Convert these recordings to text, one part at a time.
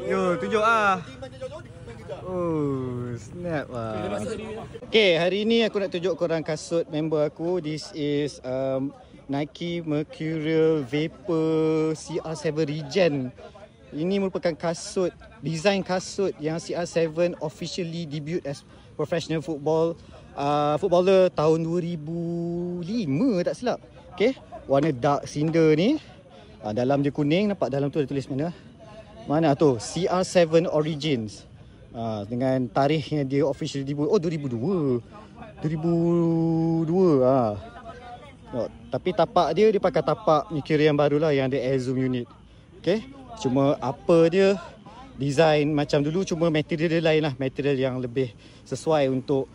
Yo, tunjuk ah. Oh, snap lah. Okay, hari ni aku nak tunjuk korang kasut member aku. This is Nike Mercurial Vapor CR7 Regen. Ini merupakan kasut, design kasut yang CR7 officially debut as professional footballer tahun 2005 tak silap. Okay, warna dark cinder ni. Dalam dia kuning, nampak dalam tu ada tulis mana? Mana tu? CR7 Origins. Dengan tarikhnya dia officially debut. Oh, 2002. Tapi tapak dia pakai tapak Mercury yang baru lah, yang ada air zoom unit. Okay, cuma apa dia design macam dulu, cuma material dia lain lah. Material yang lebih sesuai untuk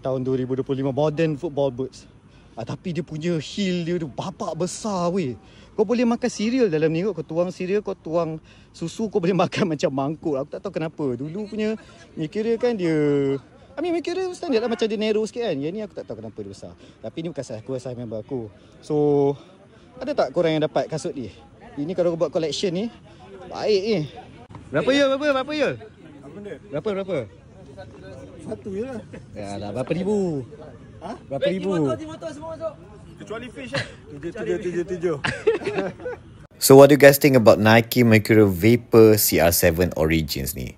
tahun 2025 modern football boots. Tapi dia punya heel dia tu bapak besar weh. Kau boleh makan cereal dalam ni kot. Kau tuang cereal, kau tuang susu, kau boleh makan macam mangkuk. Aku tak tahu kenapa. Dulu punya Mercury kan dia, Mercury standard lah, macam dia narrow sikit kan. Yang ni aku tak tahu kenapa dia besar. Tapi ni bukan salah aku, salah member aku. So, ada tak korang yang dapat kasut ni? Ini kalau kau buat collection ni, baik ni. Berapa ya? Berapa ya? Berapa? Satu je lah. Yalah, berapa ribu? Berapa ribu? Motor semua masuk. Kecuali fish kan? 7. So what do you guys think about Nike Mercurial Vapor CR7 Origins ni?